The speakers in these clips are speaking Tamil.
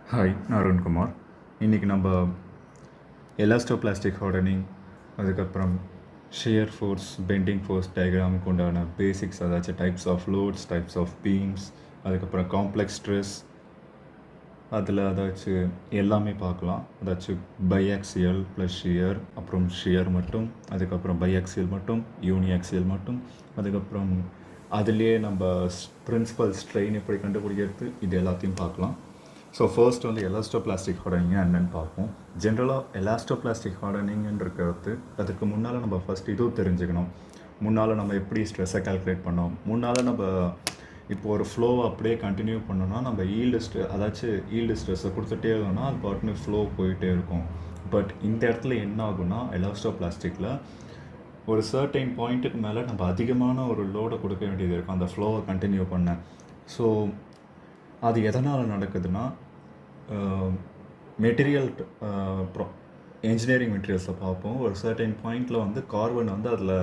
ஹாய், நான் அருண்குமார். இன்றைக்கி நம்ம எலாஸ்டோபிளாஸ்டிக் ஹார்டனிங், அதுக்கப்புறம் ஷியர் ஃபோர்ஸ், பெண்டிங் ஃபோர்ஸ் டயக்ராமுக்கு உண்டான பேசிக்ஸ், அதாச்சும் types of loads, types of beams, அதுக்கப்புறம் காம்ப்ளெக்ஸ் ஸ்ட்ரெஸ், அதில் அதாச்சும் எல்லாமே பார்க்கலாம். அதாச்சும் பைஆக்சியல் ப்ளஸ் ஷியர், அப்புறம் ஷியர் மட்டும், அதுக்கப்புறம் பைஆக்சியல் மட்டும், யூனிஆக்சியல் மட்டும், அதுக்கப்புறம் அதுலேயே நம்ம பிரின்சிபல் ஸ்ட்ரெயின் எப்படி கண்டுபிடிக்கிறது, இது எல்லாத்தையும் பார்க்கலாம். ஸோ ஃபர்ஸ்ட் வந்து எலாஸ்டோபிளாஸ்டிக் ஹார்டனிங் என்னென்னு பார்ப்போம். ஜென்ரலாக எலாஸ்டோபிளாஸ்டிக் ஹார்டனிங்கிறது அதுக்கு முன்னால் நம்ம ஃபஸ்ட் இதுவும் தெரிஞ்சுக்கணும். முன்னால் நம்ம எப்படி ஸ்ட்ரெஸ்ஸை கால்குலேட் பண்ணோம், முன்னால் நம்ம இப்போ ஒரு ஃப்ளோவை அப்படியே கண்டினியூ பண்ணோன்னா நம்ம ஈல்டு ஸ்ட்ரெஸ்ஸை கொடுத்துட்டே இருக்கோம்னா அது பாட்டுன்னு ஃப்ளோ போயிட்டே இருக்கும். பட் இந்த இடத்துல என்ன ஆகும்னா எலாஸ்டோபிளாஸ்டிக்கில் ஒரு சர்டைன் பாயிண்ட்டுக்கு மேலே நம்ம அதிகமான ஒரு லோடை கொடுக்க வேண்டியது இருக்கும் அந்த ஃப்ளோவை கண்டினியூ பண்ண. ஸோ அது எதனால் நடக்குதுன்னா மெட்டீரியல் என்ஜினியரிங் மெட்டீரியல்ஸை பார்ப்போம். ஒரு சர்டைன் பாயிண்டில் வந்து கார்பன் வந்து அதில்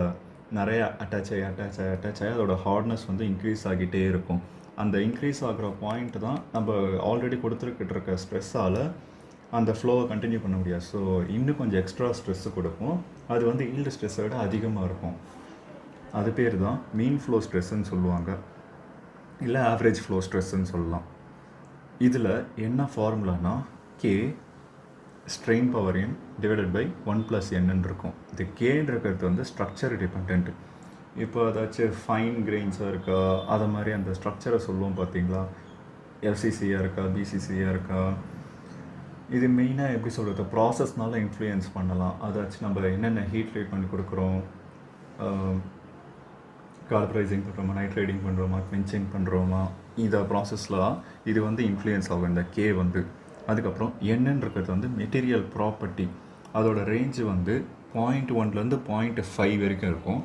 நிறைய அட்டாச் ஆகி அதோட ஹார்ட்னஸ் வந்து இன்க்ரீஸ் ஆகிட்டே இருக்கும். அந்த இன்க்ரீஸ் ஆகிற பாயிண்ட் தான் நம்ம ஆல்ரெடி கொடுத்துருக்கிட்டு இருக்க ஸ்ட்ரெஸ்ஸால் அந்த ஃப்ளோவை கண்டினியூ பண்ண முடியாது. ஸோ இன்னும் கொஞ்சம் எக்ஸ்ட்ரா ஸ்ட்ரெஸ்ஸு கொடுக்கும். அது வந்து ஈல்டு ஸ்ட்ரெஸ்ஸை விட அதிகமாக இருக்கும். அது பேர் தான் மீன் ஃப்ளோ ஸ்ட்ரெஸ்ஸுன்னு சொல்லுவாங்க, இல்லை ஆவரேஜ் ஃப்ளோ ஸ்ட்ரெஸ்ஸுன்னு சொல்லலாம். இதில் என்ன ஃபார்முலானா K strain power n divided by 1+n இருக்கும். இது கேன்றது வந்து ஸ்ட்ரக்சர் டிபெண்ட். இப்போ ஏதாச்சும் ஃபைன் கிரெயின்ஸாக இருக்கா, அதை மாதிரி அந்த ஸ்ட்ரக்சரை சொல்லுவோம் பார்த்தீங்களா, எஃப்சிசியாக இருக்கா, பிசிசியாக இருக்கா, இது மெயினாக எப்படி சொல்கிறது, ப்ராசஸ்னால இன்ஃப்ளூயன்ஸ் பண்ணலாம். அதாச்சும் நம்ம என்னென்ன ஹீட் ட்ரீட்மெண்ட் கொடுக்குறோம், கார்பரைசிங் பண்ணுறோமா, நைட்ரைடிங் பண்ணுறோமா, குவின்ச்சிங் பண்ணுறோமா, இந்த ப்ராசஸில் இது வந்து இன்ஃப்ளூயன்ஸ் ஆகும் இந்த கே வந்து. அதுக்கப்புறம் என்னன்றது வந்து மெட்டீரியல் ப்ராப்பர்ட்டி, அதோட ரேஞ்சு வந்து 0.1 0.5 வரைக்கும் இருக்கும்.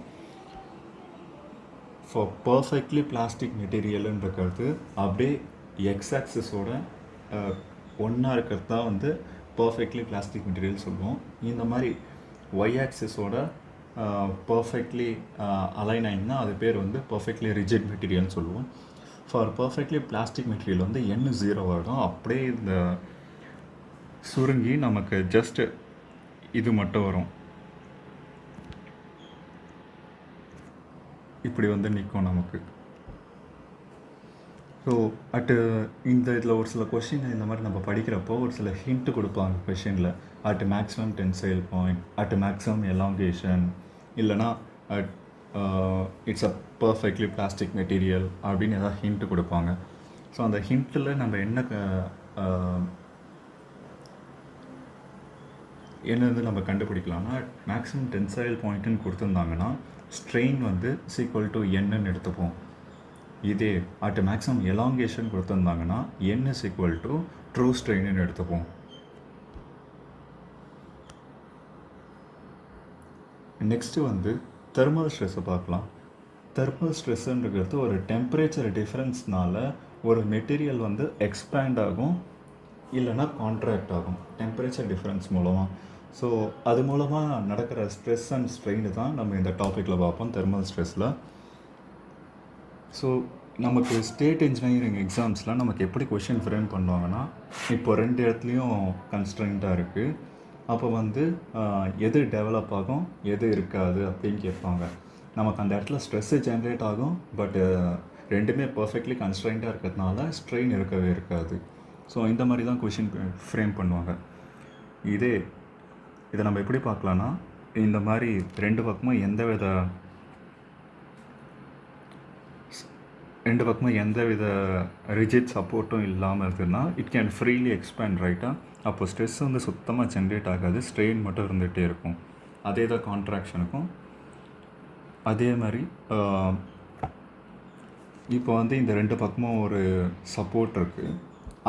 ஃபார் பர்ஃபெக்ட்லி பிளாஸ்டிக் மெட்டீரியலுன்றது அப்படியே எக்ஸாக்சிஸோட ஒன்றா இருக்கிறது தான் வந்து பர்ஃபெக்ட்லி பிளாஸ்டிக் மெட்டீரியல் சொல்லுவோம். இந்த மாதிரி ஒய் ஆக்சிஸோட பர்ஃபெக்ட்லி அலைன் ஆகிங்கன்னா அது பேர் வந்து பர்ஃபெக்ட்லி ரிஜிட் மெட்டீரியல்னு சொல்லுவோம். ஃபார் பர்ஃபெக்ட்லி பிளாஸ்டிக் மெட்டீரியல் வந்து என்ன 0 ஆகிடும். அப்படியே இந்த சுருங்கி நமக்கு ஜஸ்ட்டு இது மட்டும் வரும், இப்படி வந்து நிற்கும் நமக்கு. ஸோ இந்த இதில் ஒரு சில கொஷின் இந்த மாதிரி நம்ம படிக்கிறப்போ ஒரு சில ஹிண்ட்டு கொடுப்பாங்க கொஷினில். At maximum tensile point, at maximum elongation, இல்லைனா at its a perfectly plastic material அப்படின்னு ஏதாவது ஹிண்ட்டு கொடுப்பாங்க. ஸோ அந்த ஹிண்ட்டில் நம்ம என்னது நம்ம கண்டுபிடிக்கலாம்னா, மேக்ஸிமம் டென்சைல் பாயிண்ட்டுன்னு கொடுத்துருந்தாங்கன்னா ஸ்ட்ரெயின் வந்து ஈக்குவல் டு என்னன்னு எடுத்துப்போம். இதே அட் மேக்ஸிமம் எலாங்கேஷன் கொடுத்துருந்தாங்கன்னா n ஈக்குவல் டு ட்ரூ ஸ்ட்ரெயின்னு எடுத்துப்போம். நெக்ஸ்ட்டு வந்து தெர்மல் ஸ்ட்ரெஸ்ஸை பார்க்கலாம். தெர்மல் ஸ்ட்ரெஸ்ஸுன்றது ஒரு டெம்பரேச்சர் டிஃப்ரென்ஸ்னால ஒரு மெட்டீரியல் வந்து எக்ஸ்பேண்ட் ஆகும், இல்லைனா கான்ட்ராக்ட் ஆகும் டெம்பரேச்சர் டிஃப்ரென்ஸ் மூலமாக. ஸோ அது மூலமாக நடக்கிற ஸ்ட்ரெஸ் அண்ட் ஸ்ட்ரெயின் தான் நம்ம இந்த டாப்பிக்கில் பார்ப்போம், தெர்மல் ஸ்ட்ரெஸ்ஸில். ஸோ நமக்கு ஸ்டேட் இன்ஜினியரிங் எக்ஸாம்ஸில் நமக்கு எப்படி கொஷின் ஃப்ரேம் பண்ணுவாங்கன்னா, இப்போ 2 இடத்துலையும் கன்ஸ்ட்ரெயின்ட்டாக இருக்குது, அப்போ வந்து எது டெவலப் ஆகும் எது இருக்காது அப்படின்னு கேட்பாங்க. நமக்கு அந்த இடத்துல ஸ்ட்ரெஸ்ஸு ஜென்ரேட் ஆகும், பட் ரெண்டுமே பர்ஃபெக்ட்லி கன்ஸ்ட்ரெயின்ட்டாக இருக்கிறதுனால ஸ்ட்ரெயின் இருக்கவே இருக்காது. ஸோ இந்த மாதிரி தான் கொஷின் ஃப்ரேம் பண்ணுவாங்க. இதை நம்ம எப்படி பார்க்கலான்னா, இந்த மாதிரி 2 பக்கமும் எந்த வித ரிஜிட் சப்போர்ட்டும் இல்லாமல் இருக்குதுன்னா இட் கேன் ஃப்ரீலி எக்ஸ்பேண்ட், ரைட்டாக. அப்போ ஸ்ட்ரெஸ் வந்து சுத்தமாக ஜென்ரேட் ஆகாது, ஸ்ட்ரெயின் மட்டும் இருந்துகிட்டே இருக்கும். அதே தான் கான்ட்ராக்ஷனுக்கும். அதே மாதிரி இப்போ வந்து இந்த 2 பக்கமும் ஒரு சப்போர்ட் இருக்குது,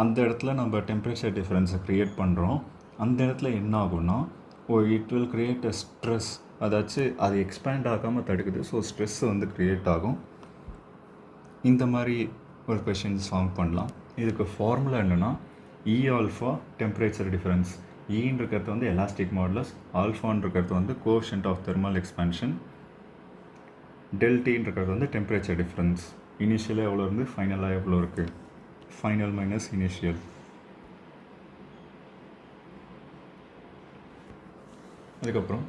அந்த இடத்துல நம்ம டெம்பரேச்சர் டிஃப்ரென்ஸை க்ரியேட் பண்ணுறோம். அந்த இடத்துல என்ன ஆகும்னா it will create a stress, அதாச்சும் அது எக்ஸ்பேண்ட் ஆகாமல் தடுக்குது. ஸோ ஸ்ட்ரெஸ் வந்து க்ரியேட் ஆகும். இந்த மாதிரி ஒரு கொஷின்ஸ் ஃபார்ம் பண்ணலாம். இதுக்கு ஃபார்முலா என்னென்னா இ ஆல்ஃபா டெம்பரேச்சர் டிஃப்ரென்ஸ். ஈன்றது வந்து எலாஸ்டிக் மாடுலஸ், ஆல்ஃபான்றது வந்து கோஎஃபிஷியன்ட் ஆஃப் தெர்மல் எக்ஸ்பேன்ஷன், டெல்டின்றது வந்து டெம்பரேச்சர் டிஃப்ரென்ஸ். இனிஷியலாக எவ்வளோ இருந்து ஃபைனலாக எவ்வளோ இருக்குது, ஃபைனல் மைனஸ் இனிஷியல். அதுக்கப்புறம்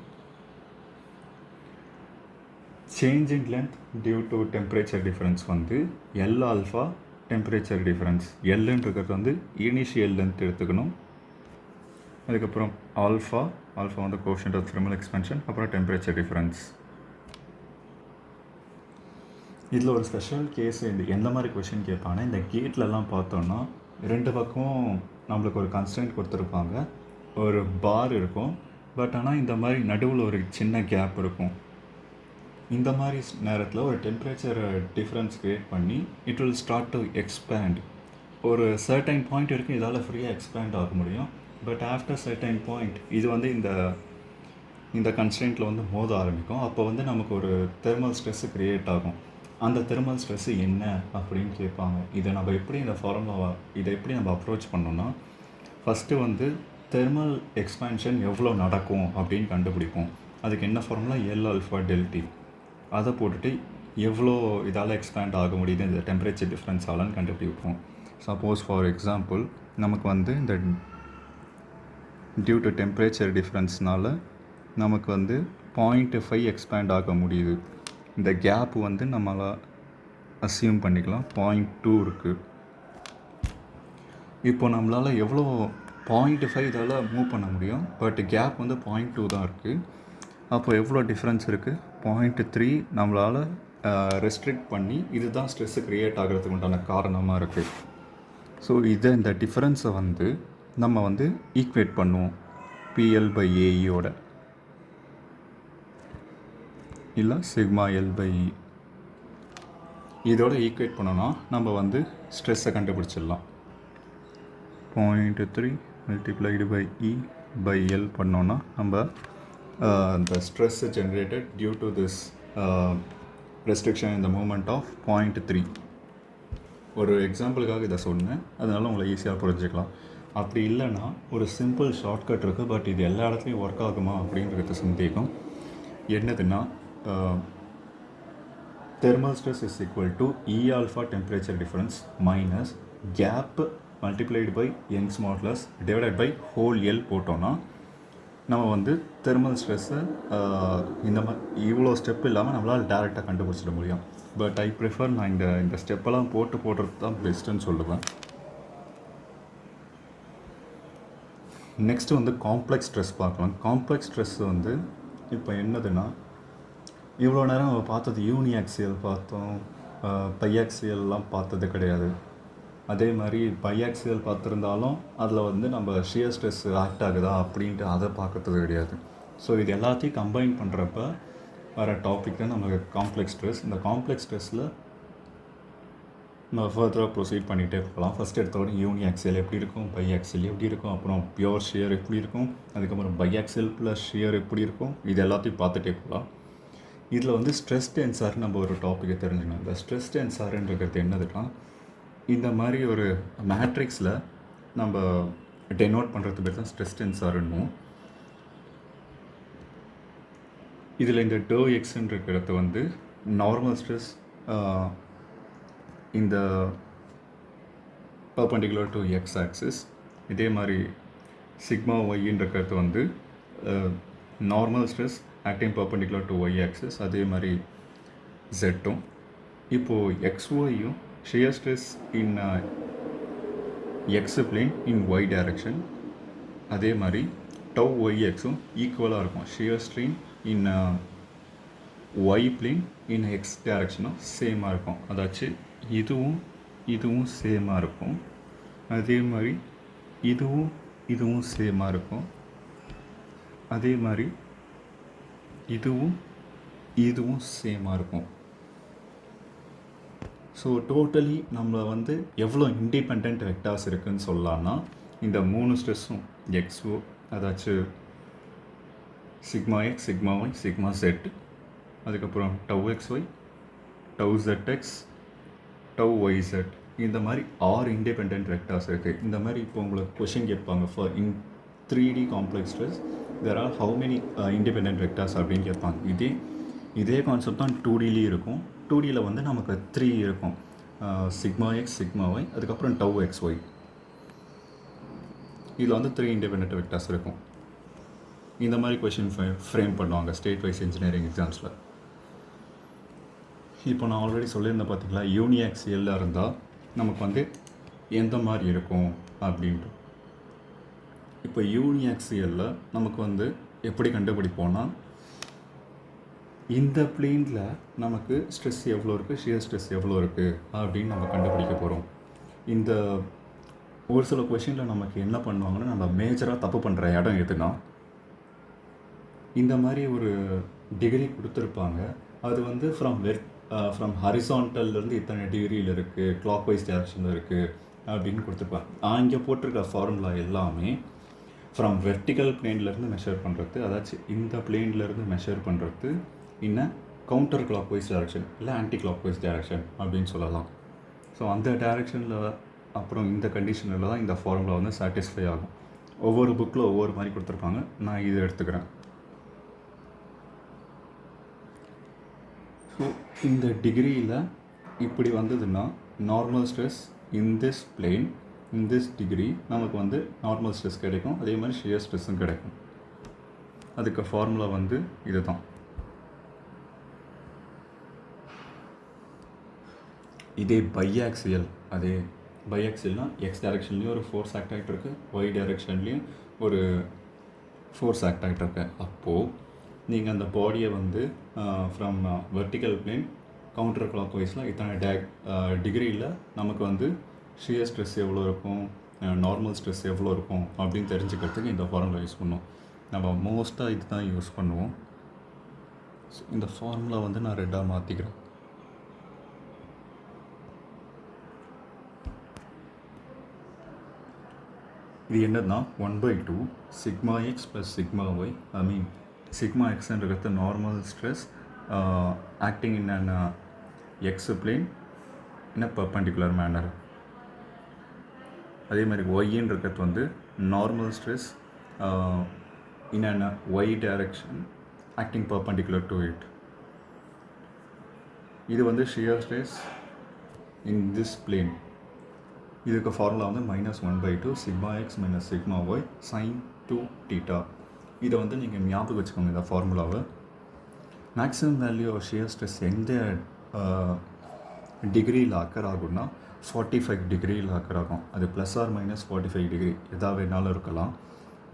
change in length due to temperature difference வந்து எல் ஆல்ஃபா டெம்பரேச்சர் டிஃப்ரென்ஸ். எல்லுன்னு இருக்கிறது வந்து இனிஷியல் லென்த் எடுத்துக்கணும். அதுக்கப்புறம் ஆல்ஃபா வந்து கோஷன்ட் ஆஃப் தெர்மல் எக்ஸ்பென்ஷன், அப்புறம் டெம்பரேச்சர் டிஃப்ரென்ஸ். இதில் ஒரு ஸ்பெஷல் கேஸ் எந்த மாதிரி கொஷின் கேட்பாங்கன்னா, இந்த கேட்லலாம் பார்த்தோன்னா 2 பக்கமும் நம்மளுக்கு ஒரு கன்ஸ்டன்ட் கொடுத்துருப்பாங்க, ஒரு பார் இருக்கும். பட் ஆனால் இந்த மாதிரி நடுவில் ஒரு சின்ன கேப் இருக்கும். இந்த மாதிரி நேரத்தில் ஒரு டெம்பரேச்சர் டிஃப்ரென்ஸ் க்ரியேட் பண்ணி it will start to expand. ஒரு சர்டைன் பாயிண்ட் வரைக்கும் இதால் ஃப்ரீயாக எக்ஸ்பேண்ட் ஆக முடியும். பட் ஆஃப்டர் சர்டைன் பாயிண்ட் இது வந்து இந்த கன்ஸ்டன்ட்டில் வந்து மோத ஆரம்பிக்கும். அப்போ வந்து நமக்கு ஒரு தெர்மல் ஸ்ட்ரெஸ்ஸு க்ரியேட் ஆகும். அந்த தெர்மல் ஸ்ட்ரெஸ்ஸு என்ன அப்படின்னு கேட்பாங்க. இதை நம்ம எப்படி இதை எப்படி நம்ம அப்ரோச் பண்ணோம்னா, ஃபஸ்ட்டு வந்து தெர்மல் எக்ஸ்பேன்ஷன் எவ்வளோ நடக்கும் அப்படின்னு கண்டுபிடிப்போம். அதுக்கு என்ன ஃபார்முலா? L alpha டெல்டி. அதை போட்டுட்டு எவ்வளோ இதால் எக்ஸ்பேண்ட் ஆக முடியுது இந்த டெம்பரேச்சர் டிஃப்ரென்ஸாலன்னு கண்டுபிடிப்போம். சப்போஸ் ஃபார் எக்ஸாம்பிள் நமக்கு வந்து இந்த டியூ டு டெம்பரேச்சர் டிஃப்ரென்ஸ்னால நமக்கு வந்து 0.5 எக்ஸ்பேண்ட் ஆக முடியுது. இந்த கேப் வந்து நம்மளால் அசியூம் பண்ணிக்கலாம் 0.2 இருக்குது. இப்போ நம்மளால் எவ்வளோ 0.5 இதால் மூவ் பண்ண முடியும், பட் கேப் வந்து 0.2 தான் இருக்குது. அப்போ எவ்வளோ டிஃப்ரென்ஸ் இருக்குது? 0.3 நம்மளால் ரெஸ்ட்ரிக்ட் பண்ணி இதுதான் ஸ்ட்ரெஸ்ஸு க்ரியேட் ஆகிறதுக்கு உண்டான காரணமாக இருக்குது. ஸோ இந்த டிஃப்ரென்ஸை வந்து நம்ம வந்து ஈக்குவேட் பண்ணுவோம் PL/AEயோட, இல்லை சிக்மா L/E. இதோட ஈக்குவேட் பண்ணோன்னா நம்ம வந்து ஸ்ட்ரெஸ்ஸை கண்டுபிடிச்சிடலாம். 0.3 multiplied by E/L பண்ணோன்னா நம்ம the stress generated due to this restriction in the movement of 0.3. ஒரு எக்ஸாம்பிளுக்காக இதை சொன்னேன், அதனால் உங்களை ஈஸியாக புரிஞ்சுக்கலாம். அப்படி இல்லைன்னா ஒரு சிம்பிள் ஷார்ட்கட் இருக்குது, பட் இது எல்லா இடத்துலையும் ஒர்க் ஆகுமா அப்படின்றது சந்தேகம். என்னதுன்னா, thermal stress is equal to E alpha temperature difference minus gap multiplied by Young's modulus divided by whole L போட்டோன்னா நம்ம வந்து தெர்மல் ஸ்ட்ரெஸ்ஸை இந்த மாதிரி இவ்வளோ ஸ்டெப் இல்லாமல் நம்மளால் டேரெக்டாக கண்டுபிடிச்சிட முடியும். பட் ஐ ப்ரிஃபர் நான் இந்த ஸ்டெப்பெல்லாம் போடுறது தான் பெஸ்ட்டுன்னு சொல்லுவேன். நெக்ஸ்ட்டு வந்து காம்ப்ளெக்ஸ் ஸ்ட்ரெஸ் பார்க்கலாம். காம்ப்ளெக்ஸ் ஸ்ட்ரெஸ் வந்து இப்போ என்னதுன்னா, இவ்வளோ நேரம் நம்ம பார்த்தது யூனிஆக்சியல் பார்த்தோம், பைஆக்சியல்லாம் பார்த்தது கிடையாது. அதே மாதிரி பைஆக்சியல் பார்த்துருந்தாலும் அதில் வந்து நம்ம ஷியர் ஸ்ட்ரெஸ் ஆக்ட் ஆகுதா அப்படின்ட்டு அதை பார்க்கறது கிடையாது. ஸோ இது எல்லாத்தையும் கம்பைன் பண்ணுறப்ப வர டாபிக் தான் நமக்கு காம்ப்ளெக்ஸ் ஸ்ட்ரெஸ். இந்த காம்ப்ளெக்ஸ் ஸ்ட்ரெஸ்ஸில் நம்ம ஃபர்தராக ப்ரொசீட் பண்ணிகிட்டே போகலாம். ஃபஸ்ட் எடுத்தோட யூனிஆக்சியல் எப்படி இருக்கும், பைஆக்சியல் எப்படி இருக்கும், அப்புறம் பியோர் ஷியர் எப்படி இருக்கும், அதுக்கப்புறம் பைஆக்சியல் ப்ளஸ் ஷியர் எப்படி இருக்கும், இது எல்லாத்தையும் பார்த்துட்டே போகலாம். இதில் வந்து ஸ்ட்ரெஸ் டென்சார் நம்ம ஒரு டாப்பிக்கை தெரிஞ்சுக்கணும். இந்த ஸ்ட்ரெஸ் டென்சார்ன்றது என்னதுன்னா, இந்த மாதிரி ஒரு மேட்ரிக்ஸில் நம்ம டெனோட் பண்ணுறது பேர் தான் ஸ்ட்ரெஸ் டென்சார்னும். இதில் இந்த டோ எக்ஸ்ன்னு இருக்கிறது வந்து நார்மல் ஸ்ட்ரெஸ் இந்த பர்பண்டிகுலர் டு எக்ஸ் ஆக்சிஸ். இதே மாதிரி சிக்மா ஒய்ன்னு இருக்கிறது வந்து normal stress acting perpendicular to Y axis. அதே மாதிரி ஜெட்டும். இப்போது எக்ஸ்ஒய்யும் shear stress in x plane in y direction. அதே மாதிரி tau yxும் ஈக்குவலாக இருக்கும். shear strain in y plane in x directionும் சேமாக இருக்கும். அதாச்சு இதுவும் சேமாக இருக்கும். அதே மாதிரி இதுவும் சேமாக இருக்கும். அதே மாதிரி இதுவும் சேமாக இருக்கும். ஸோ டோட்டலி நம்ம வந்து எவ்வளோ இண்டிபெண்ட் வெக்டார்ஸ் இருக்குதுன்னு சொல்லலான்னா, இந்த 3 ஸ்ட்ரெஸ்ஸும் எக்ஸோ, அதாச்சும் sigma x, sigma y, sigma z, அதுக்கப்புறம் tau x y, tau z x, tau y z, இந்த மாதிரி 6 இண்டிபெண்ட் வெக்டார்ஸ் இருக்குது. இந்த மாதிரி இப்போ உங்களுக்கு கொஷின் கேட்பாங்க, for in 3D complex stress there are how many independent vectors அப்படின்னு கேட்பாங்க. இதே கான்செப்ட் தான் 2Dலேயும் இருக்கும். 2Dயில் வந்து நமக்கு 3 இருக்கும், சிக்மா எக்ஸ், சிக்மா ஒய், அதுக்கப்புறம் டவ் எக்ஸ் ஒய். இதில் வந்து 3 இண்டிபெண்ட் வெக்டார்ஸ் இருக்கும். இந்த மாதிரி கொஷின் ஃப்ரேம் பண்ணுவாங்க ஸ்டேட் வைஸ் இன்ஜினியரிங் எக்ஸாம்ஸில். இப்போ நான் ஆல்ரெடி சொல்லியிருந்தேன் பார்த்தீங்களா, யூனிஆக்சியலில் இருந்தால் நமக்கு வந்து எந்த மாதிரி இருக்கும் அப்படின்ட்டு. இப்போ யூனிஆக்சியலில் நமக்கு வந்து எப்படி கண்டுபிடிப்போம்னா, இந்த பிளேனில் நமக்கு ஸ்ட்ரெஸ் எவ்வளோ இருக்குது, ஷியர் ஸ்ட்ரெஸ் எவ்வளோ இருக்குது அப்படின்னு நம்ம கண்டுபிடிக்க போகிறோம். இந்த ஒரு சில கொஷினில் நமக்கு என்ன பண்ணுவாங்கன்னா, நம்ம மேஜராக தப்பு பண்ணுற இடம் எதுனா, இந்த மாதிரி ஒரு டிகிரி கொடுத்துருப்பாங்க. அது வந்து ஃப்ரம் ஹரிசான்டல்லேருந்து இத்தனை டிகிரியில் இருக்குது, கிளாக் வைஸ் டேரக்ஷனில் இருக்குது அப்படின்னு கொடுத்துருப்பாங்க. இங்கே போட்டிருக்க ஃபார்முலா எல்லாமே ஃப்ரம் வெர்டிக்கல் பிளேன்லேருந்து மெஷர் பண்ணுறது, அதாச்சும் இந்த பிளேன்லேருந்து மெஷர் பண்ணுறது இன்னும் கவுண்டர் கிளாக் வைஸ் டேரக்ஷன் இல்லை ஆன்டி கிளாக் வைஸ் டேரக்ஷன் அப்படின்னு சொல்லலாம். ஸோ அந்த டேரக்ஷனில் அப்புறம் இந்த கண்டிஷனில் தான் இந்த ஃபார்முலா வந்து சாட்டிஸ்ஃபை ஆகும். ஒவ்வொரு புக்கில் ஒவ்வொரு மாதிரி கொடுத்துருப்பாங்க. நான் இதை எடுத்துக்கிறேன். ஸோ இந்த டிகிரியில் இப்படி வந்ததுன்னா normal stress in this plane in this degree நமக்கு வந்து நார்மல் ஸ்ட்ரெஸ் கிடைக்கும். அதே மாதிரி ஷியர் ஸ்ட்ரெஸ்ஸும் கிடைக்கும். அதுக்கு ஃபார்முலா வந்து இது தான். இதே பைஆக்சியல், அதே பைஆக்சியல்னால் எக்ஸ் டைரெக்ஷன்லேயும் ஒரு ஃபோர்ஸ் ஆக்ட் ஆகிட்டு இருக்குது, ஒய் டைரெக்ஷன்லேயும் ஒரு ஃபோர்ஸ் ஆக்ட் ஆகிட்டு இருக்கு. அப்போது நீங்கள் அந்த பாடியை வந்து from vertical plane counter clock வைஸில் இத்தனை டிகிரியில் நமக்கு வந்து ஷியர் ஸ்ட்ரெஸ் எவ்வளோ இருக்கும், நார்மல் ஸ்ட்ரெஸ் எவ்வளோ இருக்கும் அப்படின்னு தெரிஞ்சுக்கிறதுக்கு இந்த ஃபார்முலா யூஸ் பண்ணுவோம். நம்ம மோஸ்ட்டாக இது தான் யூஸ் பண்ணுவோம். ஸோ இந்த ஃபார்முலா வந்து நான் ரெட்டாக மாற்றிக்கிறேன். இது என்னதுன்னா 1/2 sigma x plus sigma y. I mean sigma எக்ஸ்ன்றது normal stress acting in an x plane in a perpendicular manner. அதே மாதிரி ஒய்ன்றது வந்து normal stress in an y direction acting perpendicular to it. இது வந்து shear stress in this plane. இதுக்கு ஃபார்முலா வந்து -1/2 sigma X minus sigma y sine 2θ. இதை வந்து நீங்கள் ஞாபகம் வச்சுக்கோங்க இந்த ஃபார்முலாவை. Maximum value of shear stress எந்த டிகிரியில் அக்கர் ஆகும்னா 45 டிகிரியில் அக்கர் ஆகும். அது ±45 டிகிரி எதாக வேணாலும் இருக்கலாம்.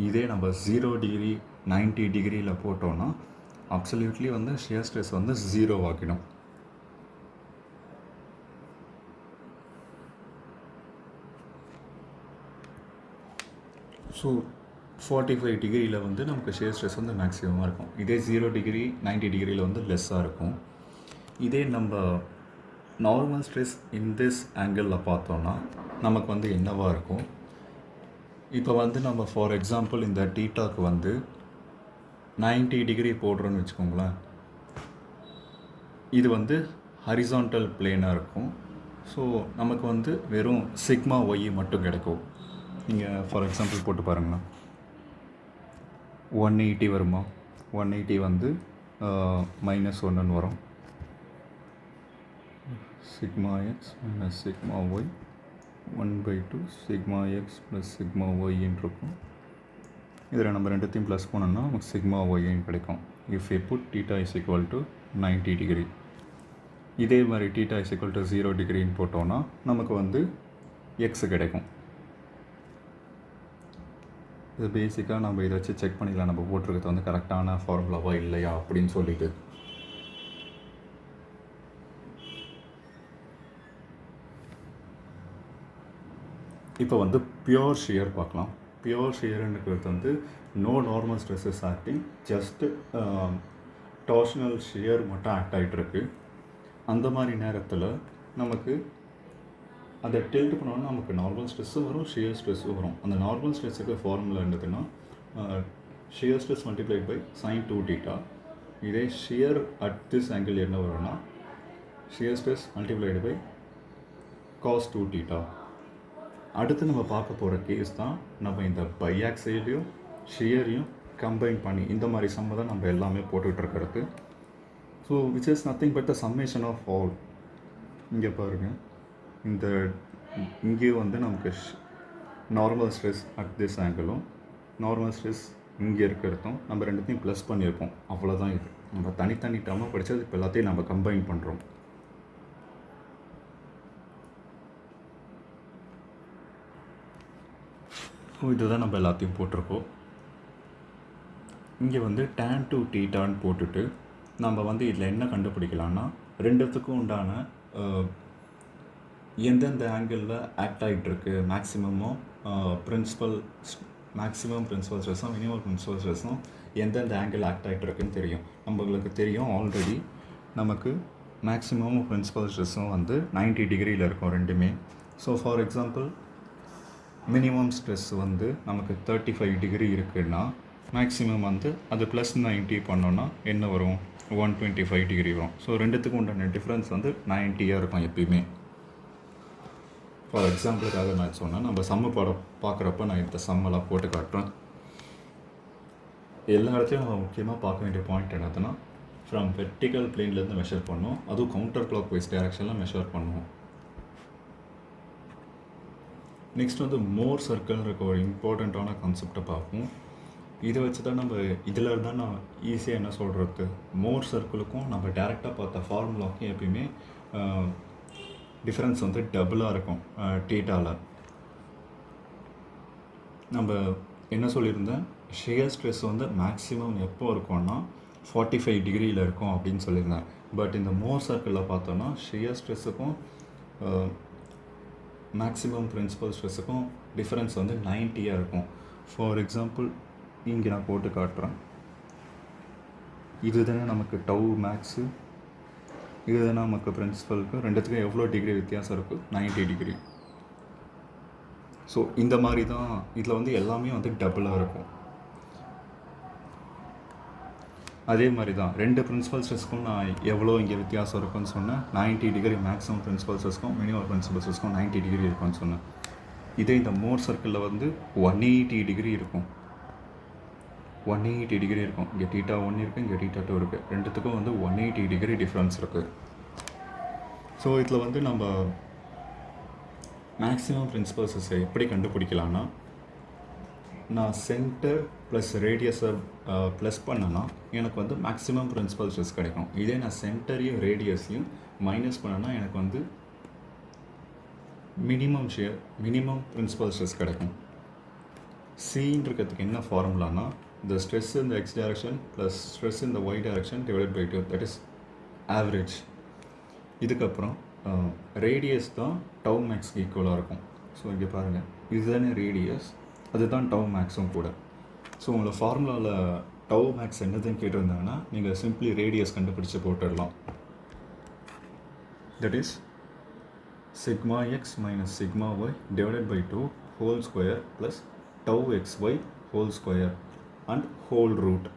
இதே நம்ம 0 டிகிரி 90 டிகிரியில் போட்டோன்னா அப்சல்யூட்லி வந்து ஷியர் ஸ்ட்ரெஸ் வந்து 0 ஆகிடும். ஸோ 45 டிகிரியில் வந்து நமக்கு ஷியர் ஸ்ட்ரெஸ் வந்து மேக்ஸிமமாக இருக்கும். இதே 0 டிகிரி 90 டிகிரியில் வந்து லெஸ்ஸாக இருக்கும். இதே நம்ம நார்மல் ஸ்ட்ரெஸ் இன் திஸ் ஆங்கிளில் பார்த்தோன்னா நமக்கு வந்து என்னவாக இருக்கும். இப்போ வந்து நம்ம ஃபார் எக்ஸாம்பிள் இந்த டீட்டாக்கு வந்து 90 டிகிரி போடுறோன்னு வச்சுக்கோங்களேன். இது வந்து ஹரிசான்டல் பிளேனாக இருக்கும். ஸோ நமக்கு வந்து வெறும் சிக்மா ஒய் மட்டும் கிடைக்கும். நீங்கள் ஃபார் எக்ஸாம்பிள் போட்டு பாருங்களேன். 180 வருமா, 180 வந்து -1ன்னு வரும். Sigma X minus sigma y 1/2 sigma x plus sigma ஒய்ன்னு இருக்கும். இதில் நம்ம ரெண்டுத்தையும் ப்ளஸ் பண்ணோம்னா நமக்கு சிக்மா ஒய்ன்னு கிடைக்கும். If you put θ is equal to 90 degree. இதே மாதிரி θ இஸ் ஈக்குவல் டு 0 டிகிரின்னு போட்டோன்னா நமக்கு வந்து எக்ஸ் கிடைக்கும். இது பேசிக்காக நம்ம இதை வச்சு செக் பண்ணிக்கலாம், நம்ம போட்டிருக்கிறது வந்து கரெக்டான ஃபார்முலாவா இல்லையா அப்படின்னு சொல்லிட்டு. இப்போ வந்து பியோர் ஷியர் பார்க்கலாம். பியோர் ஷியர்ன்றது வந்து no normal stresses acting, just torsional shear மட்டும் ஆக்ட் ஆகிட்டு இருக்கு. அந்த மாதிரி நேரத்தில் நமக்கு அதை டில்ட் பண்ணோன்னா நமக்கு நார்மல் ஸ்ட்ரெஸ்ஸும் வரும், ஷியர் ஸ்ட்ரெஸ்ஸும் வரும். அந்த நார்மல் ஸ்ட்ரெஸ்ஸுக்கு ஃபார்முலா என்னதுன்னா shear stress multiplied by sin 2θ. இதே ஷியர் அட் திஸ் ஆங்கிள் என்ன வரும்னா shear stress multiplied by cos 2θ. அடுத்து நம்ம பார்க்க போகிற கேஸ் தான் நம்ம இந்த பைஆக்சைலையும் ஷியரையும் கம்பைன் பண்ணி இந்த மாதிரி சம்ம தான் நம்ம எல்லாமே போட்டுட்ருக்கிறது. So which is nothing but the summation of all. இங்கே பாருங்கள், இந்த இங்கே வந்து நமக்கு நார்மல் ஸ்ட்ரெஸ் அட் திஸ் ஆங்கிளும் நார்மல் ஸ்ட்ரெஸ் இங்கே இருக்கிறதும் நம்ம ரெண்டுத்தையும் ப்ளஸ் பண்ணியிருக்கோம். அவ்வளோதான் இது. நம்ம தனித்தனி டேர்மாக படித்தது இப்போ எல்லாத்தையும் நம்ம கம்பைன் பண்ணுறோம். ஸோ இதுதான் நம்ம எல்லாத்தையும் போட்டிருக்கோம். இங்கே வந்து tan to தீட்டான்னு போட்டுட்டு நம்ம வந்து இதில் என்ன கண்டுபிடிக்கலான்னா ரெண்டுத்துக்கும் உண்டான எந்தெந்த ஆங்கிளில் ஆக்ட் ஆகிட்டுருக்கு மேக்ஸிமமும் மேக்ஸிமம் பிரின்சிபல் ஸ்ட்ரெஸ்ஸும் மினிமம் பிரின்சிபல் ஸ்ட்ரெஸ்ஸும் எந்தெந்த ஆங்கிள் ஆக்ட் ஆகிட்டு இருக்குன்னு தெரியும். நம்மளுக்கு தெரியும் ஆல்ரெடி நமக்கு மேக்ஸிமம் பிரின்சிபல் ஸ்ட்ரெஸ்ஸும் வந்து 90 டிகிரியில் இருக்கும் ரெண்டுமே. So for example minimum stress வந்து நமக்கு 35 டிகிரி இருக்குன்னா மேக்ஸிமம் வந்து அது ப்ளஸ் 90 பண்ணோன்னா என்ன வரும் 125 டிகிரி வரும். ஸோ ரெண்டுத்துக்கும் உண்டான டிஃப்ரென்ஸ் வந்து 90யாக இருக்கும் எப்பயுமே. ஃபார் எக்ஸாம்பிளுக்காக நான் சொன்னேன், நம்ம சம்ம படம் பார்க்குறப்ப நான் இந்த சம்மெல்லாம் போட்டு காட்டுறேன். எல்லா இடத்துலையும் நம்ம முக்கியமாக பார்க்க வேண்டிய பாயிண்ட் என்னதுன்னா ஃப்ரம் வெர்டிக்கல் பிளேன்லேருந்து மெஷர் பண்ணுவோம், அதுவும் கவுண்டர் கிளாக் வைஸ் டைரக்ஷனில் மெஷர் பண்ணுவோம். நெக்ஸ்ட் வந்து மோர் சர்க்கிள் இருக்க ஒரு இம்பார்ட்டண்ட்டான கான்செப்டை பார்ப்போம். இதை வச்சு தான் நம்ம இதில் இருந்தால் நான் ஈஸியாக என்ன சொல்கிறது, மோர் சர்க்கிளுக்கும் நம்ம டேரெக்டாக பார்த்த ஃபார்முலாவுக்கும் எப்பயுமே டிஃப்ரென்ஸ் வந்து டபுளாக இருக்கும். டீட்டாவில் நம்ம என்ன சொல்லியிருந்தேன், ஷியர் ஸ்ட்ரெஸ் வந்து மேக்ஸிமம் எப்போ இருக்கும்னா 45 டிகிரியில் இருக்கும் அப்படின்னு சொல்லியிருந்தேன். பட் இந்த மோர் சர்க்கிளில் பார்த்தோன்னா ஷியர் ஸ்ட்ரெஸ்ஸுக்கும் மேக்ஸிமம் பிரின்சிபல் ஸ்ட்ரெஸ்ஸுக்கும் டிஃப்ரென்ஸ் வந்து 90யாக இருக்கும். ஃபார் எக்ஸாம்பிள் இங்கே நான் போட்டு காட்டுறேன். இது தானே நமக்கு டவு மேக்ஸு, இது தானே நமக்கு பிரின்சிபலுக்கு, ரெண்டுத்துக்கும் எவ்வளோ டிகிரி வித்தியாசம் இருக்குது, 90 டிகிரி. ஸோ இந்த மாதிரி தான் இதில் வந்து எல்லாமே வந்து டபுளாக இருக்கும். அதே மாதிரி தான் ரெண்டு பிரின்சிபல் ஸ்ட்ரெஸ்க்கும் நான் எவ்வளோ இங்கே வித்தியாசம் இருக்குன்னு சொன்னேன். 90 டிகிரி மேக்ஸிமம் பிரின்சிபல் ஸ்ட்ரெஸ்க்கும் மினிமம் பிரின்சிபல் ஸ்ட்ரெஸ்க்கும் 90 டிகிரி இருக்குன்னு சொன்னேன். இதே இந்த மோர் சர்க்கிளில் வந்து 180 டிகிரி இருக்கும். 180 டிகிரி இருக்கும். இங்கே தீட்டா 1 இருக்குது, இங்கே தீட்டா 2 இருக்குது. ரெண்டுத்துக்கும் வந்து 180 டிகிரி டிஃப்ரென்ஸ் இருக்குது. ஸோ இதில் வந்து நம்ம மேக்ஸிமம் பிரின்சிபல் ஸ்ட்ரெஸ்ஸை எப்படி கண்டுபிடிக்கலான்னா, நான் சென்டர் ப்ளஸ் ரேடியஸை ப்ளஸ் பண்ணேன்னா எனக்கு வந்து மேக்ஸிமம் பிரின்சிபல் ஸ்ட்ரெஸ் கிடைக்கும். இதே நான் சென்டரையும் ரேடியஸையும் மைனஸ் பண்ணேன்னா எனக்கு வந்து மினிமம் பிரின்சிபல் ஸ்ட்ரெஸ் கிடைக்கும். சின்னு இருக்கிறதுக்கு என்ன ஃபார்முலானா, the stress in the x direction plus stress in the y direction divided by 2, that is average. இதுக்கப்புறம் ரேடியஸ் தான் டவு மேக்ஸ்க்கு ஈக்குவலாக இருக்கும். ஸோ இங்கே பாருங்கள், இதுதானே ரேடியஸ், அதுதான் டவு மேக்ஸும் கூட. ஸோ உங்களை ஃபார்முலாவில் டவு மேக்ஸ் என்னதுன்னு கேட்டிருந்தாங்கன்னா நீங்கள் சிம்பிளி ரேடியஸ் கண்டுபிடிச்சி போட்டுடலாம். That is sigma X minus sigma Y divided by 2 whole square plus tau X Y whole square and whole root.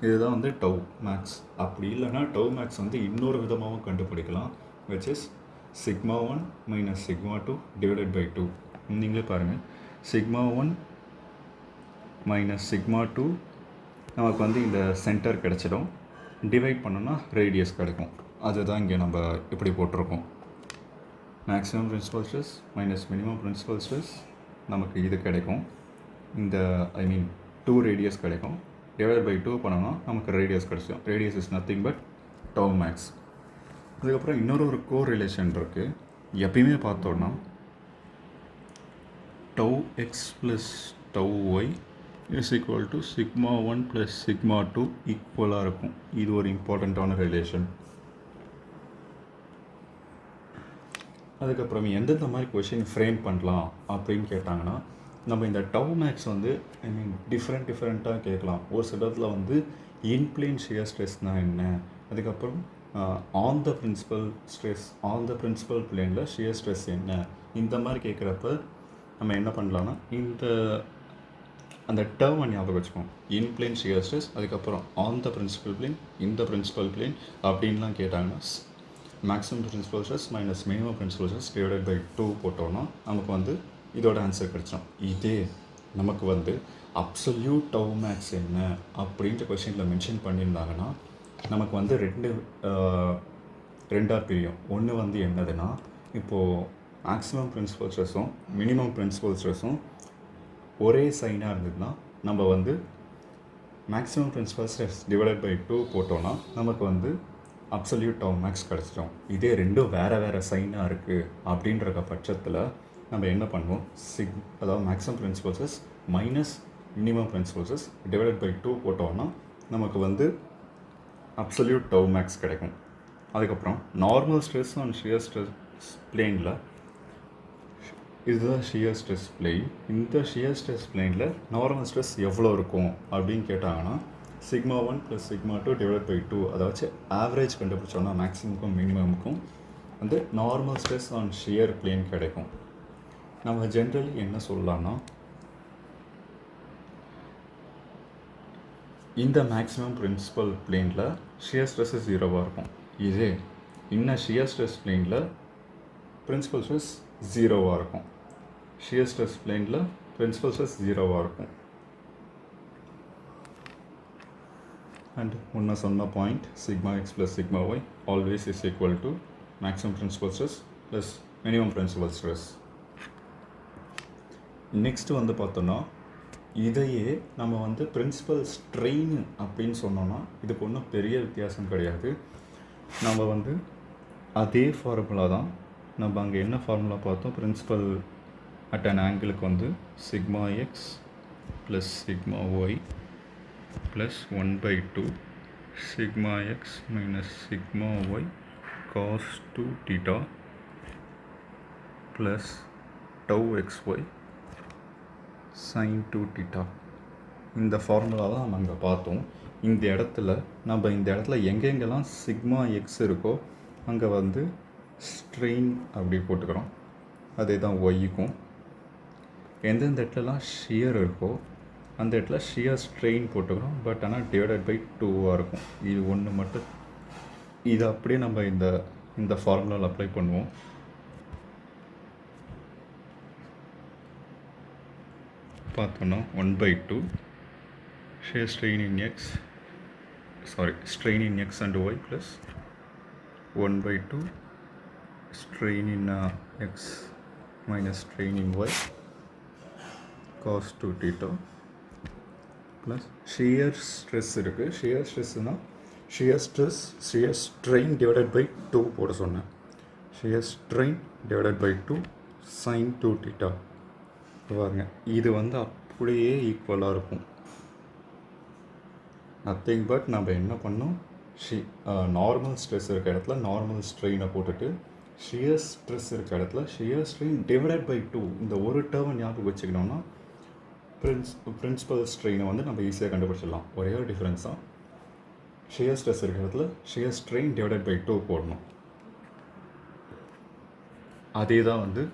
இதுதான் வந்து டவு மேக்ஸ். அப்படி இல்லைனா டவு மேக்ஸ் வந்து இன்னொரு விதமாகவும் கண்டுபிடிக்கலாம், which is sigma 1 minus sigma 2 divided by 2. நீங்களே பாருங்கள், சிக்மா 1 மைனஸ் சிக்மா 2 நமக்கு வந்து இந்த சென்டர் கிடச்சிடும். டிவைட் பண்ணோன்னா ரேடியஸ் கிடைக்கும். அதுதான் இங்கே நம்ம இப்படி போட்டிருக்கோம். Maximum principal stress minus minimum principal stress நமக்கு இது கிடைக்கும். இந்த 2 ரேடியஸ் கிடைக்கும். டிவைட் பை 2 பண்ணோன்னா நமக்கு ரேடியஸ் கிடைச்சிடும். Radius is nothing but tau max. அதுக்கப்புறம் இன்னொரு கோ ரிலேஷன் இருக்குது. எப்பயுமே பார்த்தோன்னா tau x plus tau y is equal to sigma 1 plus sigma 2 ஈக்குவலாக இருக்கும். இது ஒரு இம்பார்ட்டண்ட்டான ரிலேஷன். அதுக்கப்புறம் எந்தெந்த மாதிரி கொஷின் ஃப்ரேம் பண்ணலாம் அப்படின்னு கேட்டாங்கன்னா, நம்ம இந்த டவு மேக்ஸ் வந்து டிஃப்ரெண்ட்டாக கேட்கலாம். ஒரு சில இடத்துல வந்து இன்பிளேன் ஷியர் ஸ்ட்ரெஸ்னால் என்ன, அதுக்கப்புறம் ஆன் த பிரின்சிபல் பிளேனில் ஷியர் ஸ்ட்ரெஸ் என்ன, இந்த மாதிரி கேட்குறப்ப நம்ம என்ன பண்ணலான்னா அந்த டேர்மை ஞாபகம் வச்சுக்கோம். இன்பிளேன் ஷியர் ஸ்ட்ரெஸ், அதுக்கப்புறம் ஆன் த பிரின்சிபல் பிளேன், இந்த பிரின்சிபல் பிளேன் அப்படின்லாம் கேட்டாங்கன்னா maximum principal stress minus minimum principal stress divided by 2 போட்டோன்னா நமக்கு வந்து இதோட ஆன்சர் கிடச்சிடும். இதே நமக்கு வந்து அப்சல்யூட் டவு மேக்ஸ் என்ன அப்படின்ற கொஷினில் மென்ஷன் பண்ணியிருந்தாங்கன்னா நமக்கு வந்து ரெண்டாக பிரியும். ஒன்று வந்து என்னதுன்னா, இப்போது மேக்ஸிமம் பிரின்சிபல் ஸ்ட்ரெஸ்ஸும் மினிமம் பிரின்சிபல் ஸ்ட்ரெஸ்ஸும் ஒரே சைனாக இருந்ததுன்னா நம்ம வந்து maximum principal stress divided by 2 போட்டோன்னா நமக்கு வந்து அப்சல்யூட் டவு மேக்ஸ் கிடச்சிடும். இதே ரெண்டும் வேறு வேறு சைனாக இருக்குது அப்படின்ற பட்சத்தில் நம்ம என்ன பண்ணுவோம், அதாவது maximum principal stress minus minimum principal stress divided by 2 போட்டோன்னா நமக்கு வந்து அப்சல்யூட் டவு மேக்ஸ் கிடைக்கும். அதுக்கப்புறம் normal stress and shear stress பிளேனில் இதுதான் ஷியர் ஸ்ட்ரெஸ் பிளேன். இந்த ஷியர் ஸ்ட்ரெஸ் பிளேனில் நார்மல் ஸ்ட்ரெஸ் எவ்வளோ இருக்கும் அப்படின்னு கேட்டாங்கன்னா σ1 + σ2 டிவைட் பை 2 அதை வச்சு ஆவரேஜ் கண்டுபிடிச்சோன்னா மேக்ஸிமமுக்கும் மினிமமுக்கும் வந்து normal stress on shear plane கிடைக்கும். நம்ம ஜென்ரலி என்ன சொல்லலாம்னா இந்த மேக்ஸிமம் பிரின்சிபல் பிளேனில் ஷியர் ஸ்ட்ரெஸ் 0வாக இருக்கும். இதே இன்னும் ஷியர் ஸ்ட்ரெஸ் பிளேனில் பிரின்சிபல் ஸ்ட்ரெஸ் 0வாக இருக்கும். ஷியர் ஸ்ட்ரெஸ் பிளேனில் பிரின்சிபல் ஸ்ட்ரெஸ் 0வாக இருக்கும். அண்ட் முன்ன சொன்ன point σx + σy always is equal to maximum principal stress plus minimum principal stress. Next வந்து பார்த்தோன்னா இதையே நம்ம வந்து பிரின்சிபல் ஸ்ட்ரெயின் அப்படின்னு சொன்னோன்னா இதுக்கு ஒன்றும் பெரிய வித்தியாசம் கிடையாது. நம்ம வந்து அதே ஃபார்முலா தான். நம்ம அங்கே என்ன ஃபார்முலா பார்த்தோம், பிரின்சிபல் அட் அன் ஆங்கிளுக்கு வந்து σx + σy plus 1/2 σx - σy cos 2θ plus τxy sin 2θ. இந்த ஃபார்முலா தான் நம்ம அங்கே பார்த்தோம். இந்த இடத்துல எங்கெங்கெல்லாம் σx இருக்கோ அங்கே வந்து ஸ்ட்ரெயின் அப்படி போட்டுக்கிறோம். அதே தான் ஒய்க்கும். எந்தெந்த இடத்துலலாம் ஷியர் இருக்கோ அந்த இடத்துல ஷியர் ஸ்ட்ரெயின் போட்டுக்கிறோம். பட் ஆனால் டிவைடட் பை 2வாக இருக்கும். இது ஒன்று மட்டும். இது அப்படியே நம்ம இந்த ஃபார்முலாவில் அப்ளை பண்ணுவோம். பார்த்தோன்னா 1/2 shear strain in x and y plus 1/2 strain in x minus strain in y cos 2θ plus shear stress இருக்குது. ஷியர் ஸ்ட்ரெஸ்னால் ஷியர் ஸ்ட்ரெயின் டிவைடட் பை 2 போட சொன்னேன். Shear strain divided by 2 sin 2θ பாருங்க. இது வந்து அப்படியே ஈக்குவலாக இருக்கும். நத்திங் பட் நம்ம என்ன பண்ணோம், நார்மல் ஸ்ட்ரெஸ் இருக்க இடத்துல நார்மல் ஸ்ட்ரெயினை போட்டுட்டு ஷியர் ஸ்ட்ரெஸ் இருக்க இடத்துல ஷியர் ஸ்ட்ரெயின் டிவைடட் பை 2 இந்த ஒரு டேர்மை ஞாபகம் வச்சுக்கணும்னா பிரின்சிபல் ஸ்ட்ரெயினை வந்து நம்ம ஈஸியாக கண்டுபிடிச்சிடலாம். ஒரே ஒரு டிஃப்ரென்ஸ் தான், ஷியர் ஸ்ட்ரெஸ் இருக்கிற இடத்துல ஷியர் ஸ்ட்ரெயின் டிவைடட் பை 2 போடணும். அதே தான் வந்து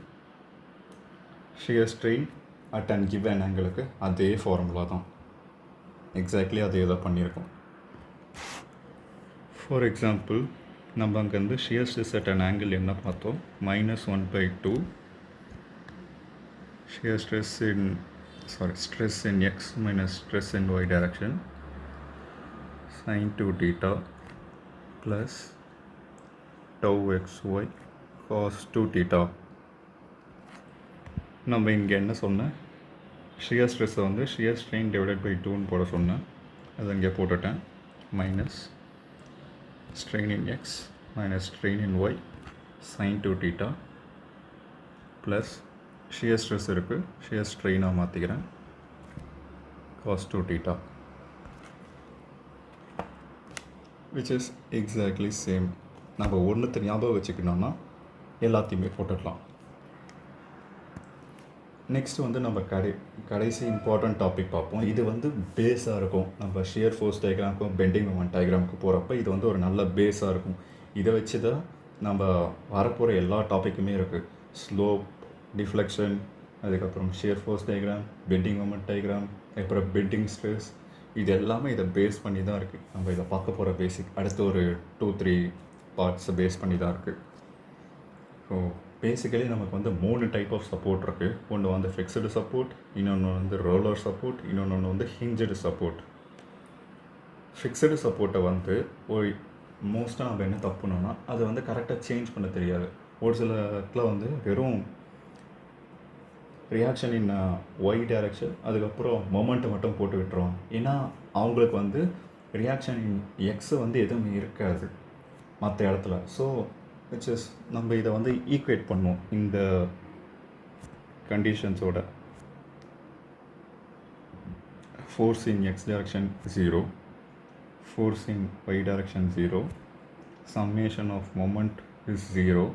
shear strain at and given ஆங்கிளுக்கு அதே ஃபார்முலா தான். எக்ஸாக்ட்லி அதே தான் பண்ணியிருக்கோம். ஃபார் எக்ஸாம்பிள் நம்ம அங்கே வந்து shear stress at an angle என்ன பார்த்தோம், -1/2 shear stress in x minus stress in y direction sin 2θ plus τxy cos 2θ. நம்ம இங்கே என்ன சொன்னேன், ஷியர் ஸ்ட்ரெஸ்ஸை வந்து ஷியர் ஸ்ட்ரெயின் டிவைடட் பை 2ன்னு போட சொன்னேன். அதை இங்கே போட்டுட்டேன். Minus strain in x minus strain in y sin 2θ plus shear stress இருக்குது, ஷியர் ஸ்ட்ரெயினாக மாற்றிக்கிறேன், cos 2θ which is exactly same. நம்ம ஒன்றுத்தை ஞாபகம் வச்சுக்கணும்னா எல்லாத்தையுமே போட்டுடலாம். நெக்ஸ்ட் வந்து நம்ம கடைசி இம்பார்ட்டன்ட் டாபிக் பார்ப்போம். இது வந்து பேஸாக இருக்கும். நம்ம ஷியர் ஃபோர்ஸ் டயக்ராமுக்கும் பெண்டிங் மொமெண்ட் டயக்ராமுக்கு போகிறப்ப இது வந்து ஒரு நல்ல பேஸாக இருக்கும். இதை வச்சு தான் நம்ம வரப்போகிற எல்லா டாப்பிக்குமே இருக்குது. ஸ்லோப், டிஃப்ளெக்ஷன், அதுக்கப்புறம் shear force diagram, bending moment diagram, அப்புறம் பெண்டிங் ஸ்ட்ரெஸ், இது எல்லாமே இதை பேஸ் பண்ணி தான் இருக்குது. நம்ம இதை பார்க்க போகிற பேசிக் அடுத்த ஒரு 2-3 பார்ட்ஸை பேஸ் பண்ணி தான் இருக்குது. ஸோ பேசிக்கலி நமக்கு வந்து 3 டைப் ஆஃப் சப்போர்ட் இருக்குது. ஒன்று வந்து ஃபிக்ஸ்டு சப்போர்ட், இன்னொன்று வந்து ரோலர் சப்போர்ட், இன்னொன்று வந்து ஹிஞ்சடு சப்போர்ட். ஃபிக்ஸ்டு சப்போர்ட்டை வந்து ஒரு மோஸ்ட்டாக நம்ம என்ன தப்புனோன்னா அதை வந்து கரெக்டாக சேஞ்ச் பண்ண தெரியாது. ஒரு சில இடத்துல வந்து வெறும் ரியாக்ஷன் இன் ஒய் டைரக்ஷன், அதுக்கப்புறம் மொமெண்ட்டை மட்டும் போட்டு விட்டுருவோம். ஏன்னா அவங்களுக்கு வந்து ரியாக்ஷன் இன் எக்ஸு வந்து எதுவுமே இருக்காது மற்ற இடத்துல. ஸோ விச் இஸ் நம்ம இதை வந்து ஈக்குவேட் பண்ணுவோம் இந்த கண்டிஷன்ஸோட. Force in x direction 0, force in y direction 0, summation of moment is 0.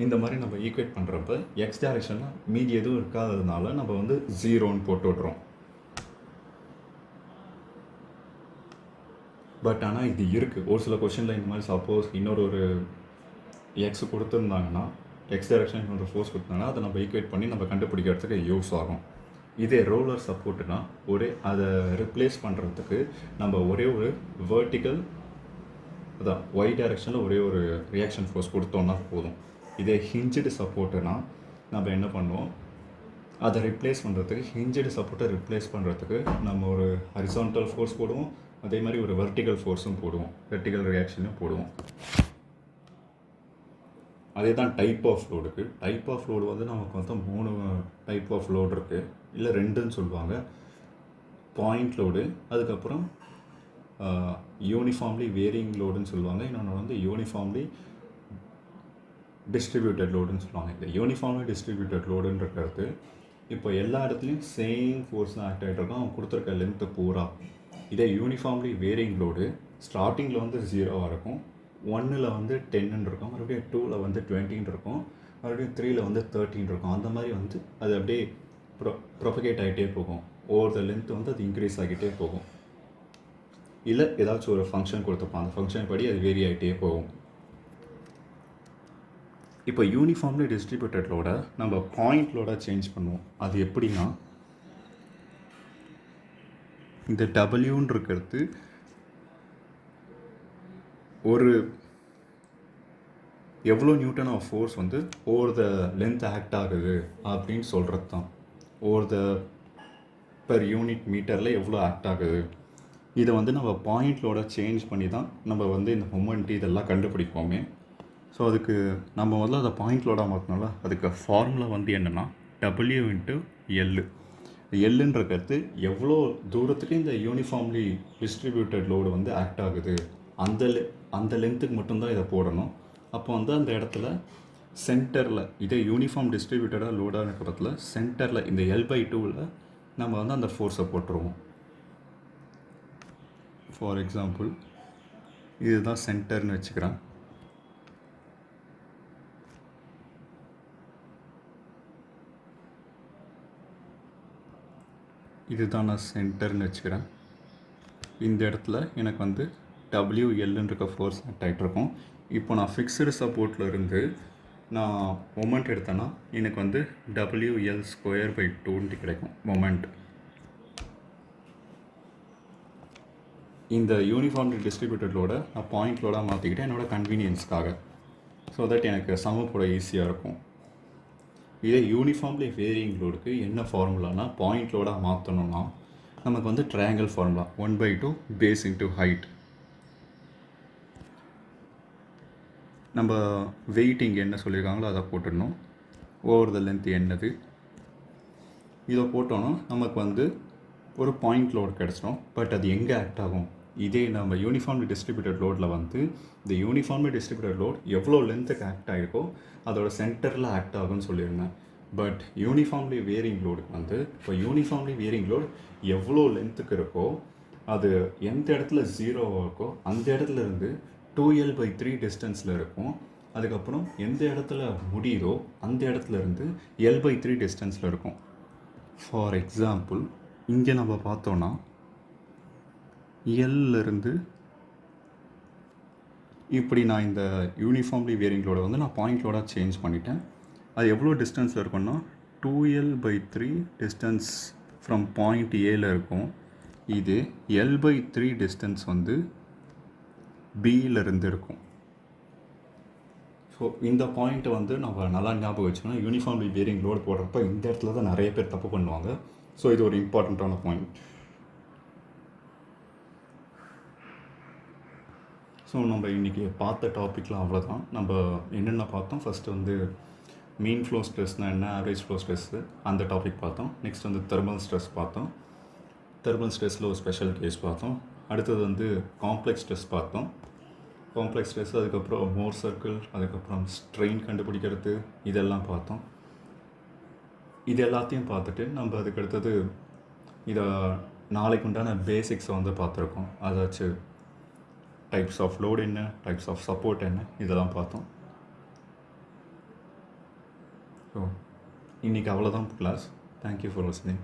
இந்த மாதிரி நம்ம ஈக்குவேட் பண்ணுறப்ப எக்ஸ் டைரக்ஷனில் மீதி எதுவும் இருக்காததுனால நம்ம வந்து 0ன்னு போட்டு விட்றோம். பட் ஆனால் இது இருக்குது ஒரு சில கொஷனில். இந்த மாதிரி சப்போஸ் ஒரு எக்ஸ் கொடுத்துருந்தாங்கன்னா, எக்ஸ் டைரக்ஷன் இன்னொரு ஃபோர்ஸ் கொடுத்தாங்கன்னா அதை நம்ம ஈக்குவேட் பண்ணி நம்ம கண்டுபிடிக்கிறதுக்கு யூஸ் ஆகும். இதே ரோலர் சப்போர்ட்டுனா அதை ரிப்ளேஸ் பண்ணுறதுக்கு நம்ம ஒரே ஒரு வேர்ட்டிக்கல், அதான் ஒய் டைரக்ஷனில் ஒரே ஒரு ரியாக்ஷன் ஃபோர்ஸ் கொடுத்தோன்னா போதும். இதே ஹிஞ்சடு சப்போர்ட்டுனா நம்ம என்ன பண்ணுவோம், அதை ரிப்ளேஸ் பண்ணுறதுக்கு, ஹிஞ்சடு சப்போர்ட்டை ரிப்ளேஸ் பண்ணுறதுக்கு நம்ம ஒரு ஹரிசான்டல் ஃபோர்ஸ் போடுவோம், அதே மாதிரி ஒரு வெர்டிக்கல் ஃபோர்ஸும் போடுவோம், வெர்டிக்கல் ரியாக்ஷனும் போடுவோம். அதே தான் டைப் ஆஃப் லோடுக்கு. டைப் ஆஃப் லோடு வந்து நமக்கு வந்து 3 டைப் ஆஃப் லோடு இருக்குது, இல்லை 2ன்னு சொல்லுவாங்க. பாயிண்ட் லோடு, அதுக்கப்புறம் யூனிஃபார்ம்லி வேரியிங் லோடுன்னு சொல்லுவாங்க. இன்னொன்று வந்து யூனிஃபார்ம்லி டிஸ்ட்ரிபியூட்டட் லோடுன்னு சொல்லுவாங்க. இந்த யூனிஃபார்ம்லி டிஸ்ட்ரிபியூட்டட் லோடுன்னு இருக்கிறது இப்போ எல்லா இடத்துலையும் சேம் ஃபோர்ஸ் தான் ஆக்ட் ஆகிட்டு இருக்கும், அவன் கொடுத்துருக்க லென்த்து பூரா. இதே யூனிஃபார்ம்லி வேரியிங் லோடு ஸ்டார்டிங்கில் வந்து 0வாக இருக்கும், 1ல் வந்து 10ன்னு இருக்கும், மறுபடியும் 2ல் வந்து 20ன்னு இருக்கும், மறுபடியும் 3ல் வந்து 13 இருக்கும். அந்த மாதிரி வந்து அது அப்படியே ப்ரொபகேட் ஆகிட்டே போகும். ஓவர் த லென்த் வந்து அது இன்க்ரீஸ் ஆகிட்டே போகும். இல்லை ஏதாச்சும் ஒரு ஃபங்க்ஷன் கொடுத்துருப்பான், அந்த ஃபங்க்ஷன் படி அது வேரி ஆகிட்டே போகும். இப்போ யூனிஃபார்ம்லி டிஸ்ட்ரிபியூட்டட் லோட நம்ம பாயிண்ட் லோடாக சேஞ்ச் பண்ணுவோம். அது எப்படின்னா, இந்த டபிள்யூன்னு இருக்கிறது ஒரு எவ்வளோ நியூட்டன் ஆஃப் ஃபோர்ஸ் வந்து ஓவர் த லென்த் ஆக்ட் ஆகுது அப்படின்னு சொல்கிறது தான். ஓவர் த பெர் யூனிட் மீட்டரில் எவ்வளோ ஆக்ட் ஆகுது, இதை வந்து நம்ம பாயிண்ட்லோட சேஞ்ச் பண்ணி தான் நம்ம வந்து இந்த மொமெண்ட் இதெல்லாம் கண்டுபிடிப்போமே. ஸோ அதுக்கு நம்ம முதல்ல அதை பாயிண்ட்லோட மாற்றினால அதுக்கு ஃபார்முலா வந்து என்னென்னா W × L. எல்லுன்றது எவ்வளோ தூரத்துக்கு இந்த யூனிஃபார்ம்லி டிஸ்ட்ரிபியூட்டட் லோடு வந்து ஆக்ட் ஆகுது, அந்த லென்த்துக்கு மட்டும்தான் இதை போடணும். அப்போ வந்து அந்த இடத்துல சென்டரில், இதே யூனிஃபார்ம் டிஸ்ட்ரிபியூட்டடாக லோடாக இருக்கிறதுல சென்டரில் இந்த L/2ல் நம்ம வந்து அந்த ஃபோர்ஸை போட்டுருவோம். ஃபார் எக்ஸாம்பிள் இதுதான் சென்டர்னு வச்சுக்கிறேன். இதுதான் நான் சென்டர்னு வச்சுக்கிறேன். இந்த இடத்துல எனக்கு வந்து WLன்னு இருக்க ஃபோர்ஸ் ஆக்ட் ஆகிட்ருக்கும். இப்போ நான் ஃபிக்ஸ்டு சப்போர்ட்டில் இருந்து நான் மொமெண்ட் எடுத்தேன்னா எனக்கு வந்து WL²/2 கிடைக்கும் மொமெண்ட். இந்த யூனிஃபார்ம்லி டிஸ்ட்ரிபியூட்டட் லோட நான் பாயிண்ட் லோடாக மாற்றிக்கிட்டேன் என்னோடய கன்வீனியன்ஸ்க்காக. ஸோ தட் எனக்கு சம போட ஈஸியாக இருக்கும். இதே யூனிஃபார்ம்லி வேரியிங் லோடுக்கு என்ன ஃபார்முலானா, பாயிண்ட் லோடாக மாற்றணும்னா நமக்கு வந்து triangle formula 1/2 base into height. நம்ம வெயிட்டிங் என்ன சொல்லியிருக்காங்களோ அதை போட்டுடணும். ஓவர் த லென்த் என்னது இதை போட்டோன்னா நமக்கு வந்து ஒரு பாயிண்ட் லோடு கிடச்சிடும். பட் அது எங்கே ஆக்ட் ஆகும், இதே நம்ம யூனிஃபார்ம்லி டிஸ்ட்ரிபியூட்டட் லோடில் வந்து இந்த யூனிஃபார்ம்லி டிஸ்ட்ரிபியூட்டட் லோட் எவ்வளோ லென்த்துக்கு ஆக்ட் ஆகிருக்கோ அதோட சென்டரில் ஆக்ட் ஆகும்னு சொல்லியிருந்தேன். பட் யூனிஃபார்ம்லி வேரியிங் லோடுக்கு வந்து இப்போ யூனிஃபார்ம்லி வேரியிங் லோட் எவ்வளோ லென்த்துக்கு இருக்கோ அது எந்த இடத்துல 0 இருக்கோ அந்த இடத்துல இருந்து 2L/3 டிஸ்டன்ஸில் இருக்கும். அதுக்கப்புறம் எந்த இடத்துல முடியுதோ அந்த இடத்துல இருந்து L/3 டிஸ்டன்ஸில் இருக்கும். ஃபார் எக்ஸாம்பிள் இங்கே நம்ம பார்த்தோன்னா எல்லிருந்து இப்படி நான் இந்த யூனிஃபார்ம்லி வேரியிங் லோடை வந்து நான் பாயிண்ட் லோடாக சேஞ்ச் பண்ணிட்டேன். அது எவ்வளோ டிஸ்டன்ஸில் இருக்குன்னா 2L/3 டிஸ்டன்ஸ் ஃப்ரம் பாயிண்ட் ஏல இருக்கும். இது L/3 டிஸ்டன்ஸ் வந்து பியிலிருந்து இருக்கும். ஸோ இந்த பாயிண்ட்டை வந்து நம்ம நல்லா ஞாபகம் வச்சுக்கணும். யூனிஃபார்ம்லி வேரியிங் லோடு போடுறப்ப இந்த இடத்துல தான் நிறைய பேர் தப்பு பண்ணுவாங்க. ஸோ இது ஒரு இம்பார்ட்டண்ட்டான பாயிண்ட். ஸோ நம்ம இன்றைக்கி பார்த்த டாப்பிக்லாம் அவ்வளோதான். நம்ம என்னென்ன பார்த்தோம், ஃபஸ்ட்டு வந்து மீன் ஃப்ளோ ஸ்ட்ரெஸ்னால் என்ன, ஆவரேஜ் ஃப்ளோ ஸ்ட்ரெஸ்ஸு, அந்த டாபிக் பார்த்தோம். நெக்ஸ்ட் வந்து தெர்மல் ஸ்ட்ரெஸ் பார்த்தோம். தெர்மல் ஸ்ட்ரெஸ்ஸில் ஒரு ஸ்பெஷல் கேஸ் பார்த்தோம். அடுத்தது வந்து காம்ப்ளெக்ஸ் ஸ்ட்ரெஸ் பார்த்தோம். காம்ப்ளெக்ஸ் ஸ்ட்ரெஸ், அதுக்கப்புறம் மோர் சர்க்கிள், அதுக்கப்புறம் ஸ்ட்ரெயின் கண்டுபிடிக்கிறது, இதெல்லாம் பார்த்தோம். இது எல்லாத்தையும் பார்த்துட்டு நம்ம அதுக்கு அடுத்தது இதை நாளைக்கு உண்டான பேசிக்ஸை வந்து பார்த்துருக்கோம். அதாச்சும் டைப்ஸ் ஆஃப் லோட் என்ன, டைப்ஸ் ஆஃப் சப்போர்ட் என்ன, இதெல்லாம் பார்த்தோம். ஸோ இன்றைக்கி அவ்வளோதான் கிளாஸ். Thank you for listening.